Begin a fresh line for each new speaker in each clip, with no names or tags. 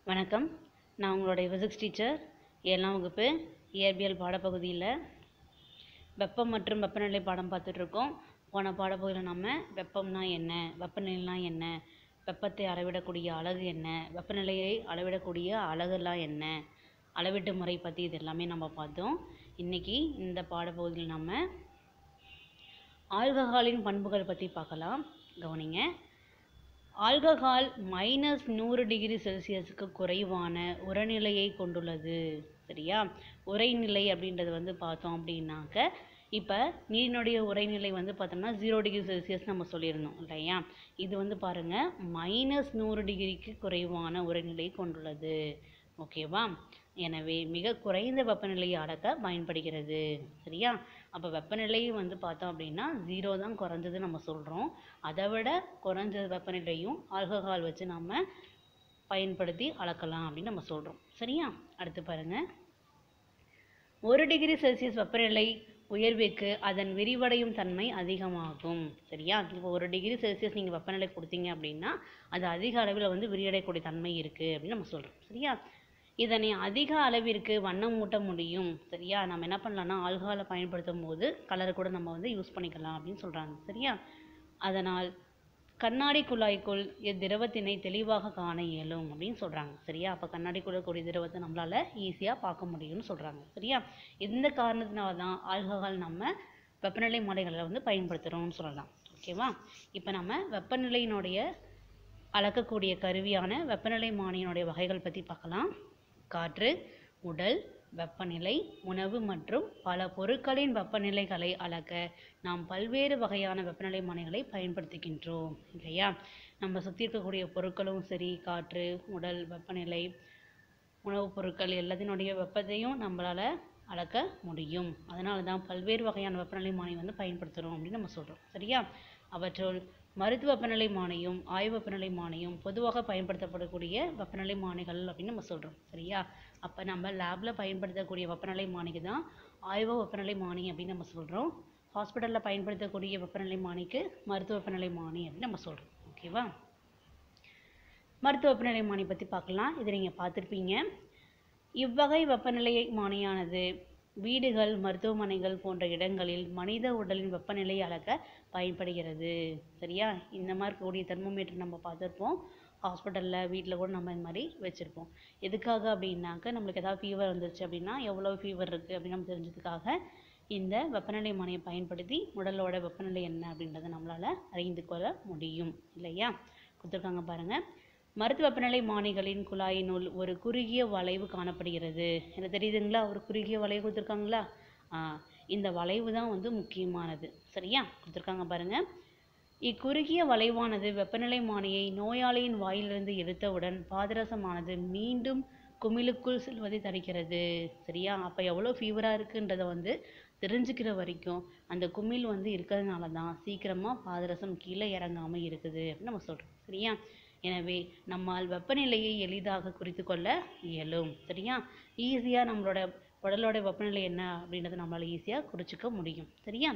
வணக்கம். நான் உங்களுடைய ஃபிசிக்ஸ் டீச்சர். 7ஆம் வகுப்பு இயற்பியல் பாடப்பகுதியில் வெப்பம் மற்றும் வெப்பநிலை பாடம் பார்த்துட்ருக்கோம். போன பாடப்பகுதியில் நம்ம வெப்பம்னா என்ன, வெப்பநிலைனா என்ன, வெப்பத்தை அளவிடக்கூடிய அலகு என்ன, வெப்பநிலையை அளவிடக்கூடிய அலகுலாம் என்ன, அளவீட்டு முறை பற்றி இது எல்லாமே நம்ம பார்த்தோம். இன்றைக்கி இந்த பாடப்பகுதியில் நம்ம ஆல்கஹாலின் பண்புகள் பற்றி பார்க்கலாம். கவனிங்க. ஆல்கஹால் -100 டிகிரி செல்சியஸுக்கு குறைவான உரநிலையை கொண்டுள்ளது. சரியா? உரைநிலை அப்படின்றது பார்த்தோம் அப்படின்னாக்க, இப்போ நீரினுடைய உரைநிலை பார்த்தோம்னா 0 டிகிரி செல்சியஸ் நம்ம சொல்லியிருந்தோம் இல்லையா? இது பாருங்கள், -100 டிகிரிக்கு குறைவான உரைநிலையை கொண்டுள்ளது. ஓகேவா? எனவே மிக குறைந்த வெப்பநிலையை அளக்க பயன்படுகிறது. சரியா? அப்போ வெப்பநிலை பார்த்தோம் அப்படின்னா 0 தான் குறைஞ்சது நம்ம சொல்கிறோம். அதை விட குறைஞ்ச வெப்பநிலையும் ஆல்கஹால் வச்சு நம்ம பயன்படுத்தி அளக்கலாம் அப்படின்னு நம்ம சொல்கிறோம். சரியா? அடுத்து பாருங்கள். 1 டிகிரி செல்சியஸ் வெப்பநிலை உயர்வுக்கு அதன் விரிவடையும் தன்மை அதிகமாகும். சரியா? இப்போ 1 டிகிரி செல்சியஸ் நீங்கள் வெப்பநிலை கொடுத்தீங்க அப்படின்னா அது அதிக அளவில் விரிவடையக்கூடிய தன்மை இருக்குது அப்படின்னு நம்ம சொல்கிறோம். சரியா? இதனை அதிக அளவிற்கு வண்ணம் மூட்ட முடியும். சரியா? நம்ம என்ன பண்ணலாம்னா ஆல்கஹாலை பயன்படுத்தும் போது கலர் கூட நம்ம யூஸ் பண்ணிக்கலாம் அப்படின்னு சொல்கிறாங்க. சரியா? அதனால் கண்ணாடி குழாய்க்குள் இத்திரவத்தினை தெளிவாக காண இயலும் அப்படின்னு சொல்கிறாங்க. சரியா? அப்போ கண்ணாடிக்குள்ள கூடிய திரவத்தை நம்மளால் ஈஸியாக பார்க்க முடியும்னு சொல்கிறாங்க. சரியா? இந்த காரணத்தினால தான் ஆல்கஹால் நம்ம வெப்பநிலை மானிகளில் பயன்படுத்துகிறோம்னு சொல்லலாம். ஓகேவா? இப்போ நம்ம வெப்பநிலையினுடைய அளக்கக்கூடிய கருவியான வெப்பநிலை மானியினுடைய வகைகள் பற்றி பார்க்கலாம். காற்று, உடல் வெப்பநிலை, உணவு மற்றும் பல பொருட்களின் வெப்பநிலைகளை அளக்க நாம் பல்வேறு வகையான வெப்பநிலை மானிகளை பயன்படுத்துகின்றோம் இல்லையா? நம்ம சுற்றி இருக்கக்கூடிய பொருட்களும் சரி, காற்று, உடல் வெப்பநிலை, உணவுப் பொருட்கள் எல்லாத்தினுடைய வெப்பத்தையும் நம்மளால் அளக்க முடியும். அதனால தான் பல்வேறு வகையான வெப்பநிலை மானி பயன்படுத்துகிறோம் அப்படின்னு நம்ம சொல்கிறோம். சரியா? அவற்றுள் மருத்துவ வெப்பநிலை மானியும் ஆய்வு வெப்பநிலை மானியும் பொதுவாக பயன்படுத்தப்படக்கூடிய வெப்பநிலை மானிகள் அப்படின்னு நம்ம சொல்கிறோம். சரியா? அப்போ நம்ம லேபில் பயன்படுத்தக்கூடிய வெப்பநிலை மானிக்கு தான் ஆய்வு வெப்பநிலை மானி அப்படின்னு நம்ம சொல்கிறோம். ஹாஸ்பிட்டலில் பயன்படுத்தக்கூடிய வெப்பநிலை மானிக்கு மருத்துவ வெப்பநிலை மானி அப்படின்னு நம்ம சொல்கிறோம். ஓகேவா? மருத்துவ வெப்பநிலை மானி பற்றி பார்க்கலாம். இதை நீங்கள் பார்த்துருப்பீங்க. இவ்வகை வெப்பநிலை மானியானது வீடுகள், மருத்துவமனைகள் போன்ற இடங்களில் மனித உடலின் வெப்பநிலையை அளக்க பயன்படுகிறது. சரியா? இந்த மாதிரி இருக்கக்கூடிய தெர்மோமீட்டர் நம்ம பார்த்துருப்போம். ஹாஸ்பிட்டலில், வீட்டில் கூட நம்ம இந்த மாதிரி வச்சுருப்போம். எதுக்காக அப்படின்னாக்க, நம்மளுக்கு ஏதாவது ஃபீவர் வந்துருச்சு அப்படின்னா எவ்வளோ ஃபீவர் இருக்குது அப்படின்னு நம்ம தெரிஞ்சதுக்காக இந்த வெப்பநிலை மானியை பயன்படுத்தி உடலோட வெப்பநிலை என்ன அப்படின்றத நம்மளால் அறிந்து கொள்ள முடியும் இல்லையா? கொடுத்துருக்காங்க பாருங்கள். மருத்துவ வெப்பநிலை மானிகளின் குழாயினுள் ஒரு குறுகிய வளைவு காணப்படுகிறது. என்ன தெரியுதுங்களா? ஒரு குறுகிய வளைவு கொடுத்துருக்காங்களா? இந்த வளைவு தான் முக்கியமானது. சரியா? கொடுத்துருக்காங்க பாருங்கள். இக்குறுகிய வளைவானது வெப்பநிலை மானியை நோயாளியின் வாயிலிருந்து எடுத்தவுடன் பாதரசமானது மீண்டும் குமிழுக்குள் செல்வதை தடுக்கிறது. சரியா? அப்போ எவ்வளோ ஃபீவராக இருக்குன்றதை தெரிஞ்சுக்கிற வரைக்கும் அந்த குமிழ் இருக்கிறதுனால தான் சீக்கிரமாக பாதரசம் கீழே இறங்காமல் இருக்குது அப்படின்னு நம்ம சொல்கிறோம். சரியா? எனவே நம்மால் வெப்பநிலையை எளிதாக குறித்து கொள்ள இயலும். சரியா? ஈஸியாக நம்மளோட உடலோட வெப்பநிலை என்ன அப்படின்றத நம்மளால் ஈஸியாக குறிச்சிக்க முடியும். சரியா?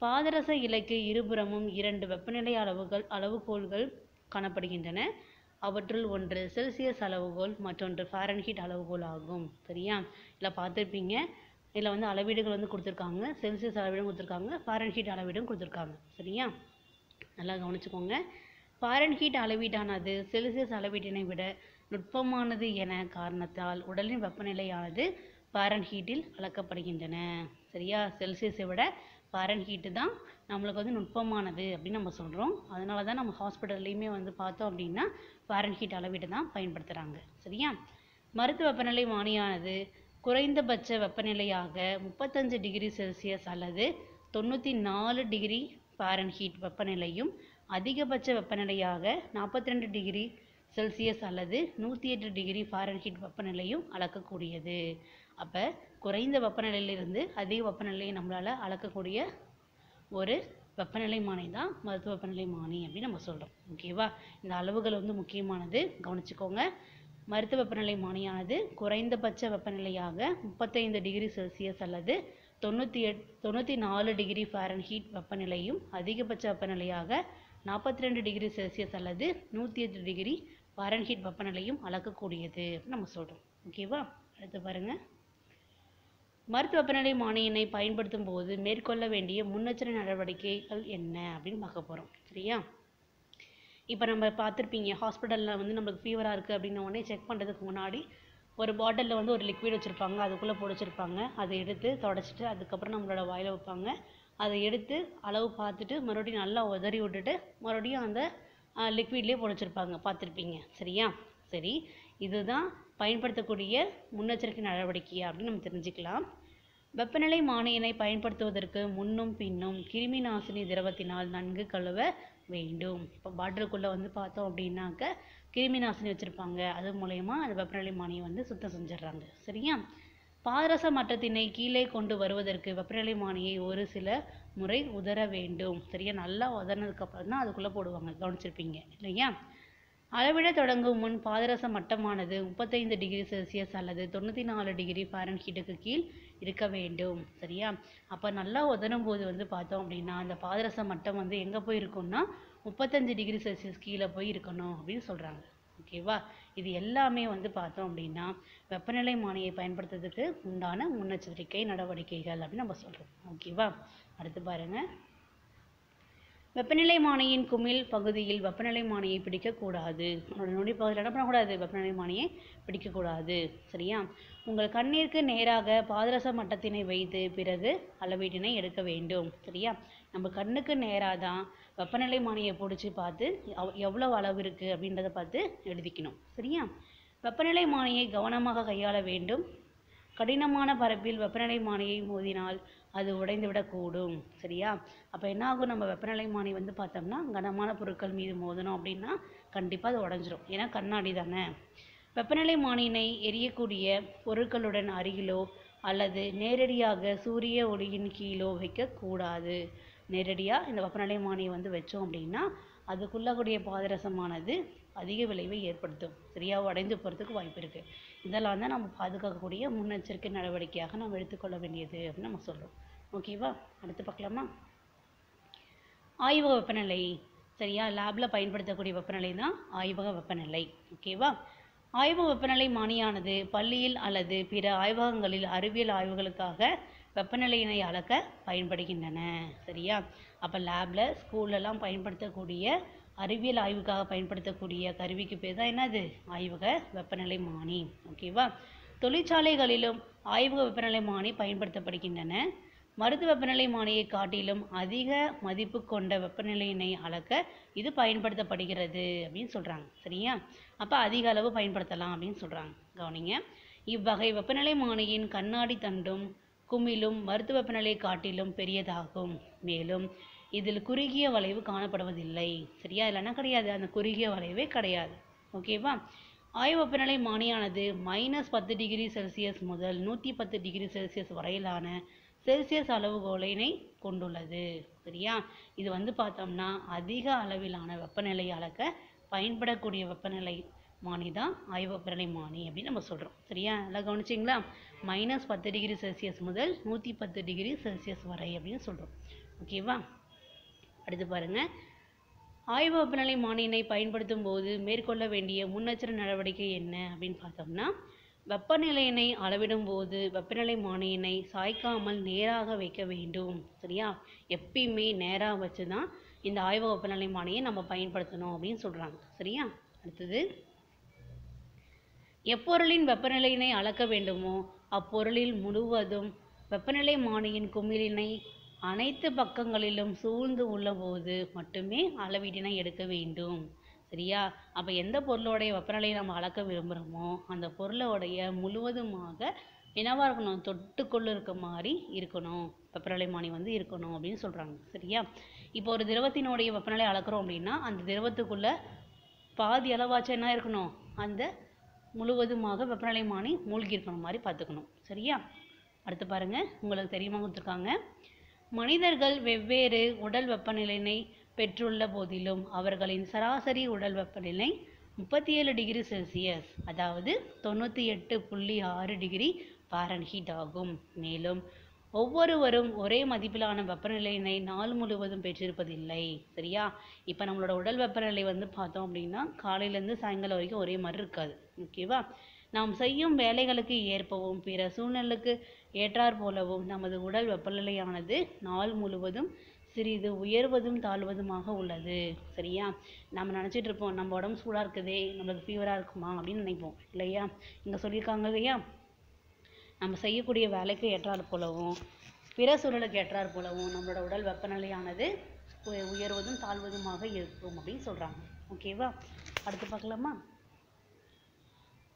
பாதரச இலைக்கு இருபுறமும் 2 வெப்பநிலை அளவுகோல்கள் காணப்படுகின்றன. அவற்றுள் ஒன்று செல்சியஸ் அளவுகோல், மற்றொன்று ஃபாரன்ஹீட் அளவுகோல் ஆகும். சரியா? இதில் பார்த்துருப்பீங்க. இதில் அளவீடுகள் கொடுத்துருக்காங்க. செல்சியஸ் அளவீடும் கொடுத்துருக்காங்க, ஃபாரன்ஹீட் அளவீடும் கொடுத்துருக்காங்க. சரியா? நல்லா கவனிச்சுக்கோங்க. ஃபாரன்ஹீட் அளவீடானது செல்சியஸ் அளவீட்டினை விட நுட்பமானது என காரணத்தால் உடலின் வெப்பநிலையானது ஃபாரன்ஹீட்டில் அளக்கப்படுகின்றன. சரியா? செல்சியஸை விட ஃபாரன்ஹீட்டு தான் நம்மளுக்கு நுட்பமானது அப்படின்னு நம்ம சொல்கிறோம். அதனால தான் நம்ம ஹாஸ்பிட்டல்லையுமே பார்த்தோம் அப்படின்னா ஃபாரன்ஹீட் அளவீட்டை தான் பயன்படுத்துகிறாங்க. சரியா? மருத்துவ வெப்பநிலை மானியானது குறைந்தபட்ச வெப்பநிலையாக 35 டிகிரி செல்சியஸ் அல்லது 94 டிகிரி ஃபாரன்ஹீட் வெப்பநிலையும் அதிகபட்ச வெப்பநிலையாக 42 டிகிரி செல்சியஸ் அல்லது 108 டிகிரி ஃபாரன்ஹீட் வெப்பநிலையும் அளக்கக்கூடியது. அப்போ குறைந்த வெப்பநிலையிலிருந்து அதிக வெப்பநிலையை நம்மளால் அளக்கக்கூடிய ஒரு வெப்பநிலை மானி தான் மருத்துவ வெப்பநிலை மானி அப்படின்னு நம்ம சொல்கிறோம். ஓகேவா? இந்த அளவுகள் முக்கியமானது, கவனிச்சுக்கோங்க. மருத்துவ வெப்பநிலை மானியானது குறைந்தபட்ச வெப்பநிலையாக 35 டிகிரி செல்சியஸ் அல்லது 94 டிகிரி ஃபாரன்ஹீட் வெப்பநிலையும் அதிகபட்ச வெப்பநிலையாக 42 டிகிரி செல்சியஸ் அல்லது 108 டிகிரி ஃபாரன்ஹீட் வெப்பநிலையும் அளக்கக்கூடியது அப்படின்னு நம்ம சொல்கிறோம். ஓகேவா? அடுத்து பாருங்கள், மருத்துவ வெப்பநிலைமானியினை பயன்படுத்தும் போது மேற்கொள்ள வேண்டிய முன்னெச்சரிக்கை நடவடிக்கைகள் என்ன அப்படின்னு பார்க்க போகிறோம். சரியா? இப்போ நம்ம பார்த்துருப்பீங்க, ஹாஸ்பிட்டலில் வந்து நம்மளுக்கு ஃபீவராக இருக்குது அப்படின்ன உடனே செக் பண்ணுறதுக்கு முன்னாடி ஒரு பாட்டிலில் வந்து ஒரு லிக்விட் வச்சுருப்பாங்க, அதுக்குள்ளே பிடிச்சிருப்பாங்க. அதை எடுத்து தொடச்சிட்டு அதுக்கப்புறம் நம்மளோட வாயில் வைப்பாங்க. அதை எடுத்து அளவு பார்த்துட்டு மறுபடியும் நல்லா உதறி விட்டுட்டு மறுபடியும் அந்த லிக்விட்லேயே பிடிச்சிருப்பாங்க, பார்த்துருப்பீங்க. சரியா? சரி, இதுதான் பயன்படுத்தக்கூடிய முன்னெச்சரிக்கை நடவடிக்கையா அப்படின்னு நம்ம தெரிஞ்சுக்கலாம். வெப்பநிலை மானியினை பயன்படுத்துவதற்கு முன்னும் பின்னும் கிருமி நாசினி திரவத்தினால் நன்கு கழுவ வேண்டும். இப்போ பாட்டிலுக்குள்ளே வந்து பார்த்தோம் அப்படின்னாக்க கிருமி நாசினி வச்சுருப்பாங்க, அது மூலயமா அந்த வெப்பநிலை மானியை வந்து சுத்தம் செஞ்சிடுறாங்க. சரியா? பாதரச மட்டத்தினை கீழே கொண்டு வருவதற்கு வெப்பநிலை மானியை ஒரு சில முறை உதற வேண்டும். சரியா? நல்லா உதறினதுக்கப்புறம் தான் அதுக்குள்ளே போடுவாங்க, கவனிச்சிருப்பீங்க இல்லையா? அளவிட தொடங்கும் முன் பாதரச மட்டமானது 35 டிகிரி செல்சியஸ் அல்லது 94 டிகிரி ஃபாரன்ஹீட்டுக்கு கீழ் இருக்க வேண்டும். சரியா? அப்போ நல்லா உதறும் போது வந்து பார்த்தோம் அப்படின்னா அந்த பாதரச மட்டம் வந்து எங்கே போய் இருக்கும்னா 35 டிகிரி செல்சியஸ் கீழே போய் இருக்கணும் அப்படின்னு சொல்கிறாங்க. ஓகேவா? இது எல்லாமே வந்து பார்த்தோம் அப்படின்னா வெப்பநிலை மானியை பயன்படுத்துறதுக்கு உண்டான முன்னெச்சரிக்கை நடவடிக்கைகள் அப்படின்னு நம்ம சொல்கிறோம். ஓகேவா? அடுத்து பாருங்கள், வெப்பநிலை மானியின் குமிழ் பகுதியில் வெப்பநிலை மானியை பிடிக்கக்கூடாது. நுனி பகுதியில் என்ன பண்ணக்கூடாது? வெப்பநிலை மானியை பிடிக்கக்கூடாது. சரியா? உங்கள் கண்ணிற்கு நேராக பாதரச மட்டத்தினை வைத்து பிறகு அளவீட்டினை எடுக்க வேண்டும். சரியா? நம்ம கண்ணுக்கு நேராக தான் வெப்பநிலை மானியை பிடிச்சி பார்த்து எவ்வளோ அளவு இருக்குது அப்படின்றத பார்த்து எழுதிக்கணும். சரியா? வெப்பநிலை மானியை கவனமாக கையாள வேண்டும். கடினமான பரப்பில் வெப்பநிலை மானியை மோதினால் அது உடைந்துவிடக்கூடும். சரியா? அப்போ என்ன ஆகும், நம்ம வெப்பநிலை மானி வந்து பார்த்தோம்னா கனமான பொருட்கள் மீது மோதணும் அப்படின்னா கண்டிப்பாக அது உடஞ்சிரும், ஏன்னா கண்ணாடி தானே. வெப்பநிலை மானியினை எரியக்கூடிய பொருட்களுடன் அருகிலோ அல்லது நேரடியாக சூரிய ஒளியின் கீழோ வைக்கக்கூடாது. நேரடியாக இந்த வெப்பநிலை மானியை வந்து வச்சோம் அப்படின்னா அதுக்குள்ளக்கூடிய பாதரசமானது அதிக விளைவை ஏற்படுத்தும். சரியா? உடைந்து போகிறதுக்கு வாய்ப்பு இருக்குது. இதெல்லாம் தான் நம்ம பாதுகாக்கக்கூடிய முன்னெச்சரிக்கை நடவடிக்கையாக நம்ம எடுத்துக்கொள்ள வேண்டியது அப்படின்னு நம்ம சொல்கிறோம். ஓகேவா? அடுத்து பார்க்கலாமா? ஆய்வக வெப்பநிலை. சரியா? லேபில் பயன்படுத்தக்கூடிய வெப்பநிலை தான் ஆய்வக வெப்பநிலை. ஓகேவா? ஆய்வக வெப்பநிலை மானியானது பள்ளியில் அல்லது பிற ஆய்வகங்களில் அறிவியல் ஆய்வுகளுக்காக வெப்பநிலையினை அளக்க பயன்படுகின்றன. சரியா? அப்போ லேபில் ஸ்கூல்லலாம் பயன்படுத்தக்கூடிய அறிவியல் ஆய்வுக்காக பயன்படுத்தக்கூடிய கருவிக்கு பேர் தான் என்னது? ஆய்வக வெப்பநிலை மானி. ஓகேவா? தொழிற்சாலைகளிலும் ஆய்வக வெப்பநிலை மானி பயன்படுத்தப்படுகின்றன. மருத்துவ வெப்பநிலை மானியை காட்டிலும் அதிக மதிப்பு கொண்ட வெப்பநிலையினை அளக்க இது பயன்படுத்தப்படுகிறது அப்படின்னு சொல்கிறாங்க. சரியா? அப்போ அதிக அளவு பயன்படுத்தலாம் அப்படின்னு சொல்கிறாங்க. கவனிங்க, இவ்வகை வெப்பநிலை மானியின் கண்ணாடி தண்டும் குமிழும் மருத்துவ வெப்பநிலையை காட்டிலும் பெரியதாகும். மேலும் இதில் குறுகிய வளைவு காணப்படுவதில்லை. சரியா? இதில் என்ன கிடையாது? அந்த குறுகிய வளைவே கிடையாது. ஓகேவா? ஆய்வு வெப்பநிலை மானியானது -10 டிகிரி செல்சியஸ் முதல் 110 டிகிரி செல்சியஸ் வரையிலான செல்சியஸ் அளவுகோலினை கொண்டுள்ளது. சரியா? இது வந்து பார்த்தோம்னா அதிக அளவிலான வெப்பநிலை அளக்க பயன்படக்கூடிய வெப்பநிலை மானி தான் ஆய்வு வெப்பநிலை மானி அப்படின்னு நம்ம சொல்கிறோம். சரியா? நல்லா கவனிச்சிங்களா? -10 டிகிரி செல்சியஸ் முதல் 110 டிகிரி செல்சியஸ் வரை அப்படின்னு சொல்கிறோம். ஓகேவா? அடுத்து பாருங்கள், ஆய்வு வெப்பநிலை மானியினை பயன்படுத்தும் போது மேற்கொள்ள வேண்டிய முன்னெச்சரிக்கை நடவடிக்கை என்ன அப்படின்னு பார்த்தோம்னா, வெப்பநிலையினை அளவிடும் போது வெப்பநிலை மானியினை சாய்க்காமல் நேராக வைக்க வேண்டும். சரியா? எப்பயுமே நேராக வச்சு தான் இந்த ஆய்வக வெப்பநிலை மானியை நம்ம பயன்படுத்தணும் அப்படின்னு சொல்கிறாங்க. சரியா? அடுத்தது, எப்பொருளின் வெப்பநிலையினை அளக்க வேண்டுமோ அப்பொருளில் முழுவதும் வெப்பநிலை மானியின் குமிழினை அனைத்து பக்கங்களிலும் சூழ்ந்து உள்ளபோது மட்டுமே அளவீட்டினை எடுக்க வேண்டும். சரியா? அப்போ எந்த பொருளோடைய வெப்பநிலையை நம்ம அளக்க விரும்புகிறோமோ அந்த பொருளோடைய முழுவதுமாக என்னவாக இருக்கணும்? தொட்டுக்கொள்ள இருக்க மாதிரி இருக்கணும், வெப்பநிலை மானி வந்து இருக்கணும் அப்படின்னு சொல்கிறாங்க. சரியா? இப்போ ஒரு திரவத்தினுடைய வெப்பநிலை அளக்கிறோம் அப்படின்னா அந்த திரவத்துக்குள்ளே பாதி அளவாச்சும் என்ன இருக்கணும்? அந்த முழுவதுமாக வெப்பநிலை மானி மூழ்கி இருக்கணும் மாதிரி பார்த்துக்கணும். சரியா? அடுத்து பாருங்கள், உங்களுக்கு தெரியுமா கொடுத்துருக்காங்க, மனிதர்கள் வெவ்வேறு உடல் வெப்பநிலையினை பெற்றுள்ள போதிலும் அவர்களின் சராசரி உடல் வெப்பநிலை 37 டிகிரி செல்சியஸ், அதாவது 98.6 டிகிரி ஃபாரன்ஹீட் ஆகும். மேலும் ஒவ்வொருவரும் ஒரே மதிப்பிலான வெப்பநிலையினை நாள் முழுவதும் பெற்றிருப்பதில்லை. சரியா? இப்போ நம்மளோட உடல் வெப்பநிலை வந்து பார்த்தோம் அப்படின்னா காலையிலேருந்து சாயங்காலம் வரைக்கும் ஒரே மாதிரி இருக்காது. ஓகேவா? நாம் செய்யும் வேலைகளுக்கு ஏற்பவும் பிற சூழ்நிலைக்கு ஏற்றாற் போலவும் நமது உடல் வெப்பநிலையானது நாள் முழுவதும் சிறிது உயர்வதும் தாழ்வதுமாக உள்ளது. சரியா? நம்ம நினச்சிட்டு இருப்போம் நம்ம உடம்பு சூடாக இருக்குதே, நம்மளுக்கு ஃபீவராக இருக்குமா அப்படின்னு நினைப்போம் இல்லையா? இங்கே சொல்லியிருக்காங்க இல்லையா, நம்ம செய்யக்கூடிய வேலைக்கு ஏற்றாற் போலவும் பிற சூழலுக்கு ஏற்றாற் போலவும் நம்மளோட உடல் வெப்பநிலையானது உயர்வதும் தாழ்வதுமாக இருக்கும் அப்படின்னு சொல்கிறாங்க. ஓகேவா? அடுத்து பார்க்கலாமா?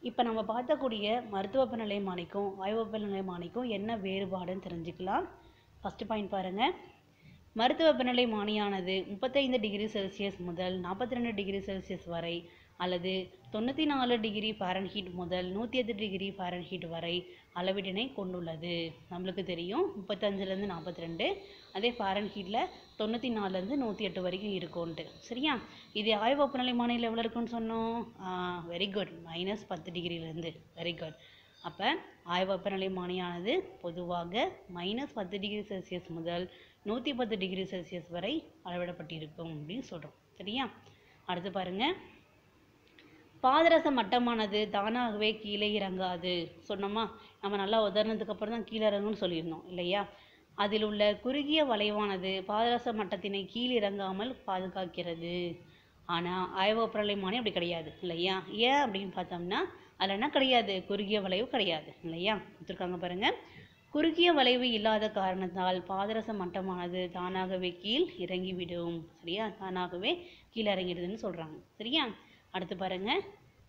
இப்போ நம்ம பார்க்கக்கூடிய மருத்துவ வெப்பநிலைமானிக்கும் ஆய்வு வெப்பநிலைமானிக்கும் என்ன வேறுபாடுன்னு தெரிஞ்சுக்கலாம். ஃபஸ்ட்டு பாயிண்ட் பாருங்கள். மருத்துவ வெப்பநிலைமானியானது 35 டிகிரி செல்சியஸ் முதல் 42 டிகிரி செல்சியஸ் வரை அல்லது 94 டிகிரி ஃபாரன்ஹீட் முதல் 108 டிகிரி ஃபாரன்ஹீட் வரை அளவீட்டினை கொண்டுள்ளது. நம்மளுக்கு தெரியும் 35லேருந்து 42, அதே ஃபாரன்ஹீட்டில் 94லேருந்து 108 வரைக்கும் இருக்கும்ன்ட்டு. சரியா? இது ஆய்வு வெப்பநிலைமானியில் எவ்வளோ இருக்குன்னு சொன்னோம்? வெரி குட், -10 டிகிரிலேருந்து. Very good. அப்போ ஆய்வு வெப்பநிலைமானியானது பொதுவாக -10 டிகிரி செல்சியஸ் முதல் 110 டிகிரி செல்சியஸ் வரை அளவிடப்பட்டிருக்கும் அப்படின்னு சொல்கிறோம். சரியா? அடுத்து பாருங்கள். பாதரச மட்டமானது தானாகவே கீழே இறங்காது. சொன்னோமா? நம்ம நல்லா உதாரணத்துக்கு அப்புறம் தான் கீழே இறங்கும்னு சொல்லியிருந்தோம் இல்லையா? அதில் உள்ள குறுகிய வளைவானது பாதரச மட்டத்தினை கீழ் இறங்காமல் பாதுகாக்கிறது. ஆனால் ஆய்வு வெப்பநிலைமானி அப்படி கிடையாது இல்லையா? ஏன் அப்படின்னு பார்த்தோம்னா அதில் என்ன கிடையாது? குறுகிய வளைவு கிடையாது இல்லையா? கொடுத்துருக்காங்க பாருங்கள். குறுகிய வளைவு இல்லாத காரணத்தால் பாதரச மட்டமானது தானாகவே கீழ் இறங்கிவிடும். சரியா? தானாகவே கீழே இறங்கிடுதுன்னு சொல்கிறாங்க. சரியா? அடுத்து பாருங்கள்.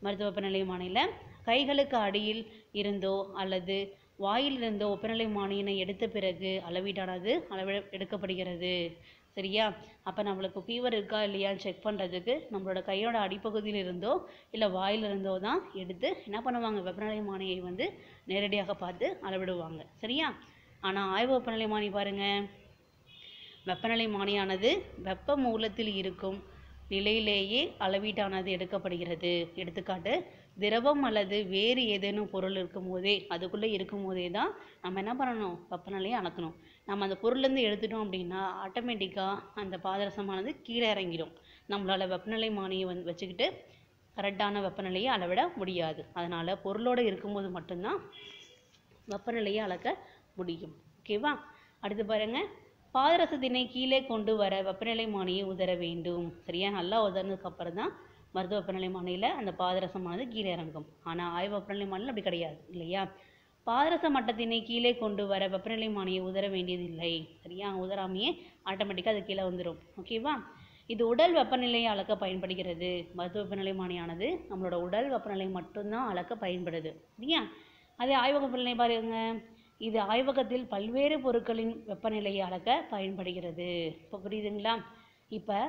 மருத்துவ வெப்பநிலைமானியில் கைகளுக்கு அடியில் இருந்தோ அல்லது வாயிலிருந்தோ வெப்பநிலைமானியினை எடுத்த பிறகு அளவீடானது எடுக்கப்படுகிறது. சரியா? அப்போ நம்மளுக்கு ஃபீவர் இருக்கா இல்லையான்னு செக் பண்ணுறதுக்கு நம்மளோட கையோட அடிப்பகுதியில் இருந்தோ இல்லை வாயிலிருந்தோ தான் எடுத்து என்ன பண்ணுவாங்க? வெப்பநிலைமானியை வந்து நேரடியாக பார்த்து அளவிடுவாங்க. சரியா? ஆனால் ஆய்வு வெப்பநிலைமானி பாருங்கள், வெப்பநிலைமானியானது வெப்ப மூலத்தில் இருக்கும் நிலையிலேயே அளவீட்டானது எடுக்கப்படுகிறது. எடுத்துக்காட்டு, திரவம் அல்லது வேறு ஏதேனும் பொருள் இருக்கும் போதே அதுக்குள்ளே இருக்கும் போதே தான் நம்ம என்ன பண்ணணும்? வெப்பநிலையை அளக்கணும். நம்ம அந்த பொருள்லேருந்து எடுத்துட்டோம் அப்படின்னா ஆட்டோமேட்டிக்காக அந்த பாதரசமானது கீழே இறங்கிடும். நம்மளால் வெப்பநிலைமானியை வச்சுக்கிட்டு கரெக்டான வெப்பநிலையை அளவிட முடியாது. அதனால் பொருளோடு இருக்கும்போது மட்டும்தான் வெப்பநிலையை அளக்க முடியும். ஓகேவா? அடுத்து பாருங்கள். பாதரசத்தினை கீழே கொண்டு வர வெப்பநிலைமானியை உதர வேண்டும். சரியா? நல்லா உதர்னதுக்கு அப்புறம் தான் மருத்துவ வெப்பநிலைமானியில் அந்த பாதரசமானது கீழே இறங்கும். ஆனால் ஆய்வு வெப்பநிலைமானியில் அப்படி கிடையாது இல்லையா? பாதரச மட்டத்தினை கீழே கொண்டு வர வெப்பநிலைமானியை உதர வேண்டியதில்லை. சரியா? உதராமையே ஆட்டோமேட்டிக்காக அது கீழே வந்துடும். ஓகேவா? இது உடல் வெப்பநிலையை அளக்க பயன்படுகிறது. மருத்துவ வெப்பநிலைமானியானது நம்மளோட உடல் வெப்பநிலை மட்டும்தான் அளக்க பயன்படுது. சரியா? அதே ஆய்வக வெப்பநிலை பாருங்க, இது ஆய்வகத்தில் பல்வேறு பொருட்களின் வெப்பநிலையை அளக்க பயன்படுகிறது. இப்போ புரியுதுங்களா? இப்போ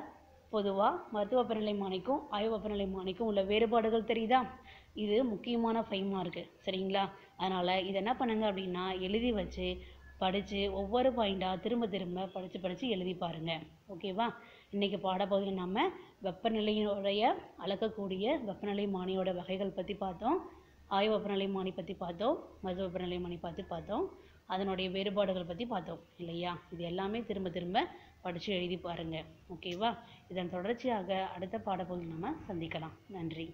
பொதுவாக மருத்துவ வெப்பநிலைமானிக்கும் ஆய்வு வெப்பநிலைமானிக்கும் உள்ள வேறுபாடுகள் தெரியுதா? இது முக்கியமான 5 மார்க்கு. சரிங்களா? அதனால் இதை என்ன பண்ணுங்க அப்படின்னா எழுதி வச்சு படித்து ஒவ்வொரு பாயிண்டாக திரும்ப திரும்ப படித்து எழுதி பாருங்கள். ஓகேவா? இன்றைக்கி பாடப்பகுதியில் நம்ம வெப்பநிலையோடைய அளக்கக்கூடிய வெப்பநிலைமானியோட வகைகள் பற்றி பார்த்தோம். ஆய்வு வெப்பநிலைமானி பற்றி பார்த்தோம். மருத்துவ வெப்பநிலைமானி பற்றி பார்த்தோம். அதனுடைய வேறுபாடுகள் பற்றி பார்த்தோம் இல்லையா? இது எல்லாமே திரும்ப திரும்ப படித்து எழுதி பாருங்கள். ஓகேவா? இதன் தொடர்ச்சியாக அடுத்த பாடப்பகுதியில் நம்ம சந்திக்கலாம். நன்றி.